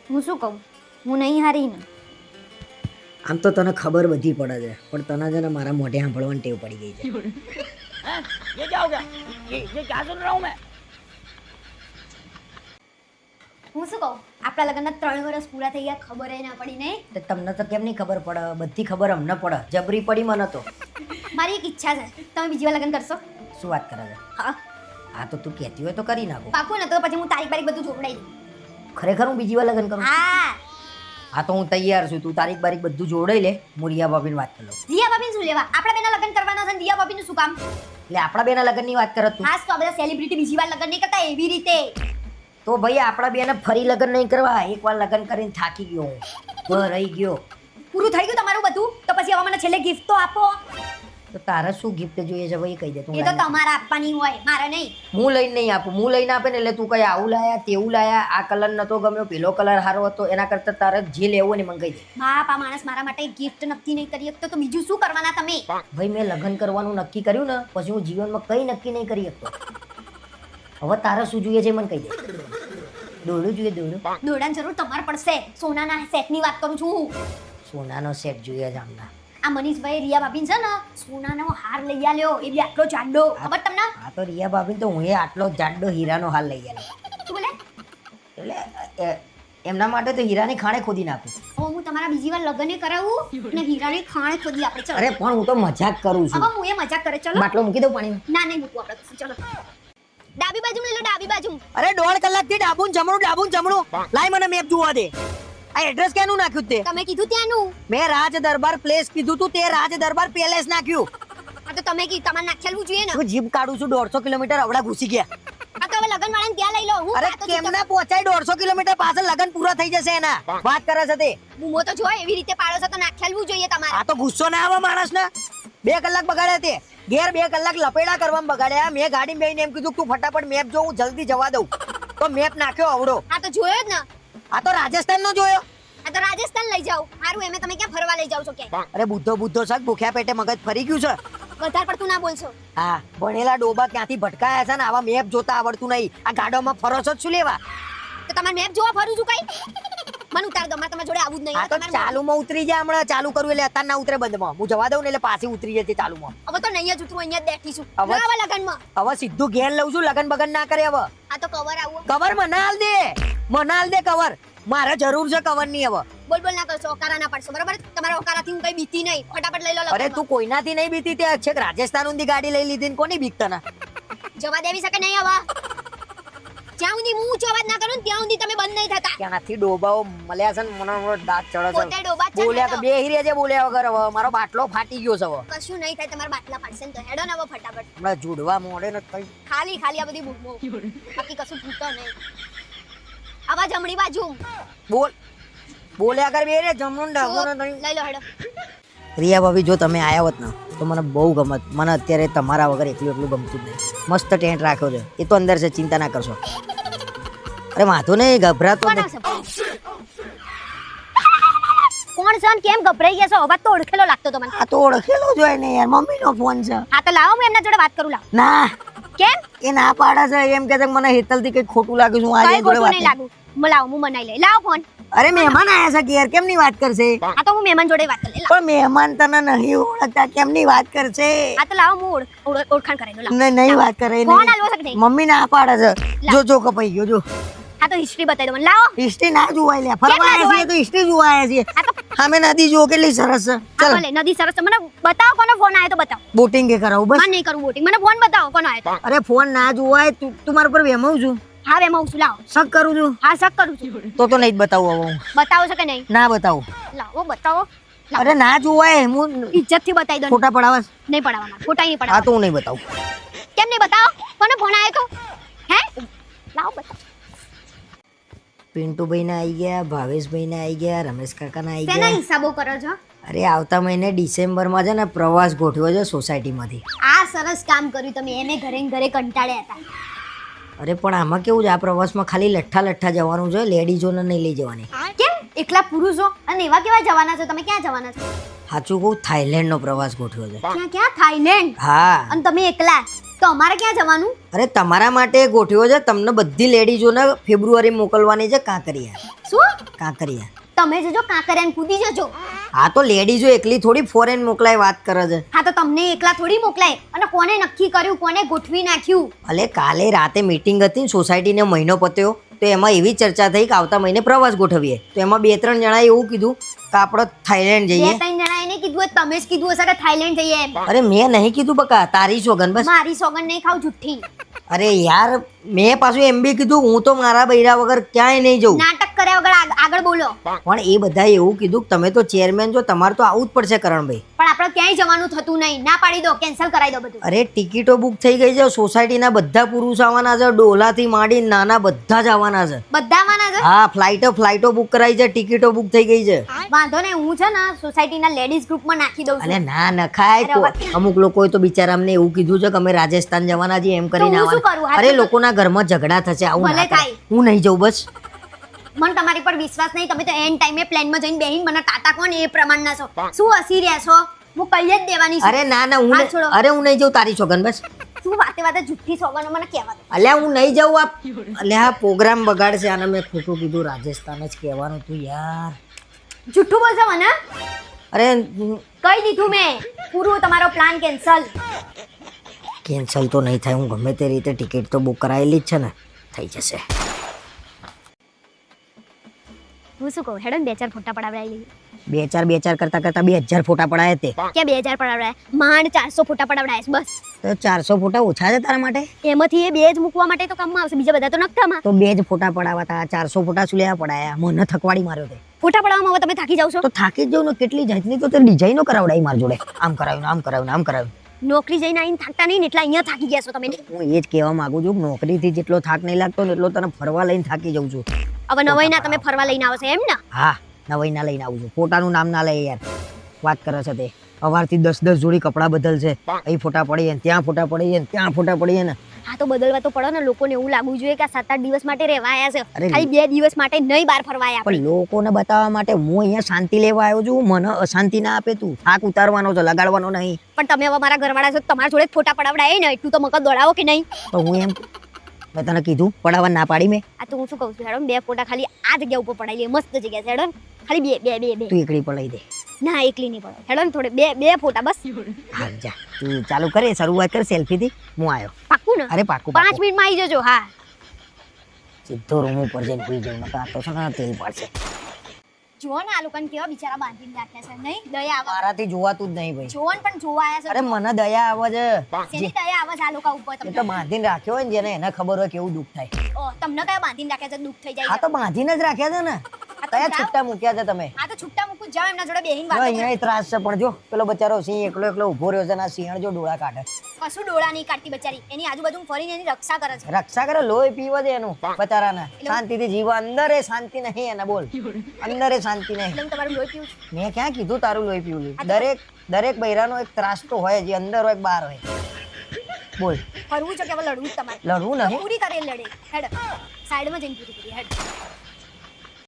હું શું કહું, હું નહીં હારી ને. આમ તો તને ખબર બધી પડે છે, પણ તને છે ને મારા મોઢે સાંભળવાની ટેવ પડી ગઈ છે. ये क्या हो गया? ये क्या सुन रहा हूँ मैं? હું શું કહું, આપણા લગ્નના 3 વર્ષ પૂરા થઈ ગયા, ખબર ના પડી નહીં. તો તમને તો કેમ નહીં ખબર પડે? બધી ખબર અમને પડે. જબરી પડી મને તો. મારી એક ઈચ્છા છે, તમે બીજી વાર લગ્ન કરશો? શું વાત કરે છે? હા હા તો તું કહેતી હોય તો કરી નાખો. પાકું ને? તો પછી હું તારીખ બારીખ બધું જોડાઈ દઉં. ખરેખર હું બીજી વાર લગ્ન કરું? હા હા તો હું તૈયાર છું. તું તારીખ બારીખ બધું જોડાઈ લે. હું રિયા ભાભીની વાત કરી લઉં. રિયા ભાભીને શું લેવા? આપણા બેના લગ્ન કરવાના છે ને રિયા ભાભીનું શું કામ? એટલે આપણા બેના લગ્નની વાત કરે તું? ખાસ તો આ બધા સેલિબ્રિટી બીજી વાર લગ્ન નહીં કરતા એવી રીતે. તો ભાઈ આપણા બેને ફરી લગ્ન નહીં કરવા. એકવાર લગ્ન કરીને થાકી ગયો હું. રહી ગયો. પૂરું થઈ ગયું તમારું બધું, તો પછી હવે મને છેલ્લે ગિફ્ટ તો આપો. તો તારે શું ગિફ્ટ જોઈએ છે ભાઈ? કહી દે. તું એ તો તમારે આપવાની હોય, મારે નહીં. હું લઈને નહીં આપું. હું લઈને આપે ને એટલે તું કઈ આવું લાયા તેવું લાયા, આ કલર નતો ગમ્યો, પેલો કલર સારો હતો, એના કરતા તારે જે લેવું હોય ને મને કહી દે. બાપ, આ માણસ મારા માટે ગિફ્ટ નક્કી નહીં કરી શકતો તો બીજું શું કરવાના તમે? ભાઈ મેં લગ્ન કરવાનું નક્કી કર્યું ને પછી હું જીવનમાં કઈ નક્કી નહીં કરી શકતો. હવે તારે શું જોઈએ છે મને કહી દે. દોડું જોઈએ? દોડું દોડાની જરૂર તમારે પડશે. સોનાના સેટની વાત કરું છું. સોનાનો સેટ જોઈએ છે આમના. આ મનીષભાઈ રિયા ભાભીને છે ને સોનાનો હાર લઈ આલ્યો, એ બી આટલો જાડો, ખબર તમને? હા તો રિયા ભાભી તો હું આટલો જાડો હીરાનો હાલ લઈ આવ્યો. શું બોલે? એટલે એમના માટે તો હીરાની ખાણે ખોદી નાખું. હવે હું તમારા બીજી વાર લગ્ન કરાવું ને હીરાની ખાણે ખોદી આપણે. ચલો. અરે પણ હું તો મજાક કરું છું. હવે હું એ મજાક કરે. ચલો. બાટલો મૂકી દઉં પાણીમાં? ના નહીં મૂકવું આપણે. ચલો. ડાબી બાજુ લઈ લો, ડાબી બાજુ. અરે 1.5 કલાકથી ડાબું જમણું લાય મને મેપ જોવા દે. આ એડ્રેસ ક્યાંનું નાખ્યું તે? તમે કીધું ત્યાંનું. મેં રાજ દરબાર પ્લેસ કીધું તું, તે રાજ દરબાર પેલેસ નાખ્યું. આ તો તમે કીધું, તમારે નાખેલું જોઈએ ને. હું જીપ કાઢું છું 150 કિલોમીટર અવડા ઘૂસી ગયા. આ તો હવે લગ્ન વાળાને ત્યાં લઈ લો. હું અરે કેમ ના પહોંચાય? 150 કિલોમીટર પાછળ લગન પૂરા થઈ જશે એના. વાત કરે છે તે. બૂમો તો જો એવી રીતે પાડો છો તો નાખેલું જોઈએ તમારે. આ તો ગુસ્સો ના આવે માણસને. 2 કલાક બગાડ્યા તે. ઘેર 2 કલાક લપેડા કરવામાં બગાડ્યા. મેં ગાડી બેહીને એમ કીધું તું ફટાફટ મેપ જો, હું જલ્દી જવા દઉં. તો મેપ નાખ્યો અવડો. આ તો જોયો જ ને. આ તો રાજસ્થાન નો જોયો. આ તો રાજસ્થાન લઈ જાવ. હારું, એમે તમે ક્યાં ફરવા લઈ જાવ છો કે? અરે બુદ્ધો સક ભૂખ્યા પેટે મગજ ફરી ગયું છે. વધારે પડતું ના બોલશો. હા, ભણેલા ડોબા ક્યાંથી ભટકાયા છે ને આવા મેપ જોતા આવડતું નહીં. આ ગાડોમાં ફરો છો જ શું લેવા? તો તમારે મેપ જોવા ફરું છું કઈ? મને ઉતાર દો, મારે તમારા જોડે આવું જ નહીં. આ તો ચાલુમાં ઉતરી જાય. હમણાં ચાલુ કરું એટલે અત્યારે ના ઉતરે બંધમાં. હું જવા દઉં ને એટલે પાછી ઉતરી જતી ચાલુમાં. હવે તો નહીં જ ઉતરું, અહીંયા જ બેઠી છું. હવે- ના આવે લગનમાં. હવે સીધું ઘેર લઉં છું. લગન બગન ના કરે હવે. આ તો કવર આવું. કવર મને હાલ દે. મને હાલ દે કવર. મારે જરૂર છે કવર ની હવે. બોલ બોલ ના કરશો, ઓકારા ના પડશો, બરાબર? તમારા ઓકારાથી હું કઈ બીતી નહીં. ફટાફટ લઈ લો લગનમાં. અરે તું કોઈનાથી નહીં બીતી. તે છેક રાજસ્થાન ઊંધી ગાડી લઈ લીધી ને કોની બીક તને? જવા દેવી શકે નહીં હવે. જ્યાં સુધી હું ઊંચો અવાજ ના કરું ને ત્યાં સુધી તમે બંધ નહીં થતા. ક્યાંથી ડોબાઓ મળ્યા છે ને મને દાંત ચડે પોતે છે. ડોબા જ છે બોલ્યા ને તો તો. બે હીરે છે બોલ્યા વગર. હવે મારો બાટલો ફાટી ગયો છે હવે. કશું નહીં થાય, તમારા બાટલા ફાટશે ને તો હેડો ને હવે ફટાફટ. હમણાં જોડવા મોડે ને કઈ. ખાલી ખાલી આ બધી બૂમો. બાકી કશું ભૂતો નહીં. આવા જમણી બાજુ બોલ્યા કર બે રે જમણું ડાબું ને તઈ. લઈ લો હેડો. રિયા ભાભી જો તમે આયા હોત ને તો મને બહુ ગમત. મને અત્યારે તમારા વગર એકલું ગમતું જ નહીં. મસ્ત ટેન્ટ રાખ્યો છે. એ તો અંદર છે, ચિંતા ના કરશો. અરે વાંધો નહીં, ગભરાતો કોણ નહીં. આવશે? કોણ છે ને કેમ ગભરાઈ ગયા છો? અવાજ તો ઓળખેલો લાગતો તો મને. આ તો ઓળખેલો જ હોય ને યાર. મમ્મીનો ફોન છે. હા તો લાવો, હું એમના જોડે વાત કરું. લાવો. ના, કેમ? એ ના પાડે છે. એમ કે છે કે મને હેતલથી કંઈક ખોટું લાગ્યું છે. હું આજે કઈ જોડે ખોટું વાત નહીં લાગુ. લાવો, હું મનાઈ લઈ. લાવો ફોન. અરે મહેમાન આયા છે કે યાર, કેમની વાત કરશે? આ તો હું મહેમાન જોડે વાત કરી લઈ. પણ મહેમાન તને નહીં ઓળખતા, કેમની વાત કરશે? આ તો લાવો, હું ઓળખાણ કરાવી લઉં. નહીં વાત કરે. ફોન આલવો છે કે નહીં? મમ્મી ના પાડે છે. જો કપાઈ ગયો જો. હા તો હિસ્ટ્રી બતાવી દો મને. લાવો. હિસ્ટ્રી ના જોવાય લે. ફરવા આવ્યા છીએ તો હિસ્ટ્રી જોવા આવ્યા છીએ. આ તો સામે નદી જો કેટલી સરસ છે. હા ચાલ ભલે, નદી સરસ છે. મને બતાવો કોનો ફોન આવ્યો તો બતાવો. બોટિંગ કે કરાવું બસ. મને નહીં કરવું બોટિંગ. મને ફોન બતાવો કોનો આવ્યો તો. અરે ફોન ના જોવાય. તું મારા પર વેમાવું છું. હા એમાં હું છું. લાવો. શક કરું છું. હા શક કરું છું. તો નહીં જ બતાવું હવે હું. બતાવો છો કે નહીં? ના બતાવું. લાવો બતાવો. લાવો. અરે ના જોવાય. હું ઇજ્જતથી બતાવી દો. ફોટા પડાવસ. નહીં પડાવવા. ફોટા નહીં હા પડાવવા. તો હું નહીં બતાવું. કેમ નહીં બતાવો? કોનો ફોન આવ્યો તો? હે? લાવો બતાવો. પિન્ટુભાઈ ના આવી ગયા, ભાવેશભાઈ ના આવી ગયા, રમેશ કાકા ના આવી શેના ગયા. હિસાબો કરો છો? અરે આવતા મહિને ડિસેમ્બરમાં છે ને પ્રવાસ ગોઠવ્યો છે સોસાયટીમાંથી. આ સરસ કામ કર્યું તમે. એને ઘરે ને ઘરે કંટાળ્યા હતા. અરે પણ આમાં કેવું છે, આ પ્રવાસમાં ખાલી લઠ્ઠા જવાનું છે. લેડીઝોને નહીં લઈ જવાની. કેમ? એકલા પુરુષો અને એવા કેવા જવાના છો તમે? ક્યાં જવાના છો? સાચું કહું થાઈલેન્ડનો પ્રવાસ ગોઠવ્યો છે. ક્યાં ક્યાં? થાઈલેન્ડ? હા અને તમે એકલા? તો અમારે ક્યાં જવાનું? અરે તમારા માટે ગોઠવ્યો છે. તમને બધી લેડીઝોને ફેબ્રુઆરી મોકલવાની છે કાંકરિયા. શું? કાંકરિયા. તમે જજો કાંકરિયાને કૂદી જજો. હા તો લેડીઝો એકલી થોડી ફોરેન મોકલાય વાત કરે છે. હા તો તમને એકલા થોડી મોકલાય. અને કોને નક્કી કર્યું, કોને ગોઠવી નાખ્યું? અલે કાલે રાતે મીટિંગ હતી ને સોસાયટીને મહિનો પત્યો તો એમાં એવી ચર્ચા થઈ કે આવતા મહિને પ્રવાસ ગોઠવીએ. તો એમાં 2-3 જણાએ એવું કીધું કે આપણે થાઈલેન્ડ બે જઈએ. 3 જણા એને કીધું હોય, તમે જ કીધું હશે કે થાઈલેન્ડ જઈએ એમ. અરે મેં નહીં કીધું બકા, તારી સોગન બસ. મારી સોગન નહીં ખાવ જુઠ્ઠી. અરે યાર મેં પાછું એમ બી કીધું હું તો મારા બૈરા વગર ક્યાંય નહીં જઉં. નાટક કર્યા વગર આગળ બોલો. પણ એ બધાએ એવું કીધું કે તમે તો ચેરમેન છો, તમારે તો આવું જ પડશે કરણભાઈ. પણ આપણે ક્યાંય જવાનું થતું નહીં. ના પાડી દો, કેન્સલ કરાવી દો બધું. અરે ટિકિટો બુક થઈ ગઈ છે. સોસાયટીના બધા પુરુષ આવવાના છે, ડોલાથી માંડીને નાના બધા જ આવવાના છે. બધા આવવાના છે? હા ફ્લાઇટો બુક કરાઈ છે, ટિકિટો બુક થઈ ગઈ છે. વાંધો નહીં, હું છે ને સોસાયટીના લેડીઝ ગ્રુપમાં નાખી દઉં છું. અલે ના નખાય. અમુક લોકોએ તો બિચારા અમને એવું કીધું છે કે અમે રાજસ્થાન જવાના છીએ એમ કરીને તો હું શું કરું? આવવાના. અરે લોકોના ઘરમાં ઝઘડા થશે, આવું ભલે ના કરાય. થાય. હું નહીં જઉં બસ. મને તમારી પર વિશ્વાસ નહીં. તમે તો એન્ડ ટાઈમે પ્લેનમાં જઈને બેહીને મને ટાટા કોણ એ પ્રમાણના છો. શું હસી રહ્યા છો? હું કહી જ દેવાની છું. અરે ના હું હાથ છોડો. અરે હું નહીં જઉં તારી છોકન બસ. શું વાતે જુઠ્ઠી સોગનો મને કહેવા દો. અલ્યા હું નહીં જાઉં. અલ્યા આ પ્રોગ્રામ બગાડશે. આને મેં ખોટું કીધું, રાજસ્થાન જ કહેવાનું તું યાર. જુઠ્ઠું બોલશો મને? અરે કહી દીધું મેં. પૂરું, તમારો પ્લાન કેન્સલ. કેન્સલ તો નહીં થાય. હું ગમે તે રીતે ટિકિટ તો બુક કરાયેલી જ છે ને, થઈ જશે. હું શું કહું, હેડો ને 2-4 ફોટા પડાવડાવી લઈએ. બે ચાર કરતા 2000 ફોટા પડાયા તે. કે 2000 પડાવડાય? માંડ 400 ફોટા પડાવડાય બસ. તો 400 ફોટા ઓછા છે તારા માટે? એમાંથી એ 2 જ મૂકવા માટે તો કામમાં આવશે, બીજા બધા તો નકટામાં. તો 2 જ ફોટા પડાવવા હતા. 400 ફોટા શું લેવા પડાયા? મને થકવાડી માર્યો તે. ફોટા પડાવવામાં હવે તમે થાકી જાવ છો. તો થાકી જ જાઉં ને. કેટલી જાતની તો તે ડિઝાઇનો કરાવડાઈ માર જોડે. આમ કરાવ્યું, આમ કરાવ્યું, આમ કરાવ્યું. નોકરી જઈને આવીને થાકતા નહીં ને એટલે અહીંયા થાકી ગયા છો તમે. હું એ જ કહેવા માંગુ છું, નોકરીથી જેટલો થાક નહીં લાગતો ને એટલો તને ફરવા લઈને થાકી જાઉં છું. હવે નવાઈના તમે ફરવા લઈને આવો છો એમ ને? હા નવાઈ ના લઈને આવું છું. ફોટાનું નામ ના લે યાર. વાત કરે છે તે. સવારથી 10 જોડી કપડાં બદલશે. અહીં ફોટા પડી ને ત્યાં ફોટા પડી ને ત્યાં ફોટા પડી ને. હા તો બદલવા તો પડે ને. લોકોને એવું લાગવું જોઈએ કે 7-8 દિવસ માટે રહેવા આવ્યા છે. અરે ખાલી 2 દિવસ માટે નહીં બહાર ફરવા આવ્યા. પણ લોકોને બતાવવા માટે હું અહીંયા શાંતિ લેવા આવ્યો છું. મને અશાંતિ ના આપે તું. થાક ઉતારવાનો છે, લગાડવાનો નહીં. પણ તમે હવે મારા ઘરવાળા છો, તમારા જોડે જ ફોટા પડાવડાય ને એટલું તો મગજ દોડાવો કે નહીં? તો હું એમ મેં તને કીધું પડાવવા ના પાડી મેં. આ તો હું શું કહું છું, હેડો 2 ફોટા ખાલી આ જગ્યા ઉપર પડાવી લઈએ. મસ્ત જગ્યા છે, હેડો ખાલી 2. તું એકડી પડાવી દે. ના એકલી નહીં પડો, હેડો ને થોડે 2 ફોટા બસ. હા જા તું ચાલુ કરે, શરૂઆત કર સેલ્ફી થી. હું આવ્યો. પાક્કું ને? અરે પાકું 5 મિનિટમાં આવી જજો. હા સીધો રૂમ ઉપર જઈને સુઈ જવું. નકર આ તો છે ને તેલ પડશે. જુઓ ને આ લોકોને કેવા બિચારા બાંધીને રાખ્યા છે. નહીં દયા આવે? મારાથી જોવાતું જ નહીં ભાઈ. જુઓ ને પણ જોવા આવ્યા અરે મને દયા આવે છે. છે. શેની દયા આવે છે આ લોકો ઉપર એ તો તમને? બાંધીને રાખ્યો હોય ને જેને એને ખબર હોય કેવું દુઃખ થાય. ઓ તમને કયા બાંધીને રાખ્યા છે દુઃખ થઈ જાય હા છે? તો બાંધીને જ રાખ્યા છે ને. આ તો કયા જાઓ. છૂટા મૂક્યા છે તમે? આ તો છૂટા મૂકું જાવ એમના જોડે બેહીને જો વાતો કરો. અહીંયા ત્રાસ છે. પણ જો પેલો બચારો સિંહ એકલો ઉભો રહ્યો છે ને. આ સિંહણ જો ડોળા કાઢે. કશું ડોળા નહીં કાઢતી બચારી. એની આજુબાજુ ફરીને એની રક્ષા કરે છે. રક્ષા કરે, લોહી પીવા દે એનું બચારાને. શાંતિથી જીવા. અંદર એ શાંતિ નહીં એને. બોલ અંદર એ શાંતિ નહીં. એટલે હું તમારું લોહી પીવું છું. મેં ક્યાં કીધું તારું લોહી પીવું? દરેક બૈરાનો એક ત્રાસ તો હોય, જે અંદર હોય બહાર હોય. બોલ કરવું છે કે હવે લડવું જ તમારે? લડવું નહીં. પૂરી કરી લડે. હેડ સાઈડમાં જઈને પૂરી કરી હેડ.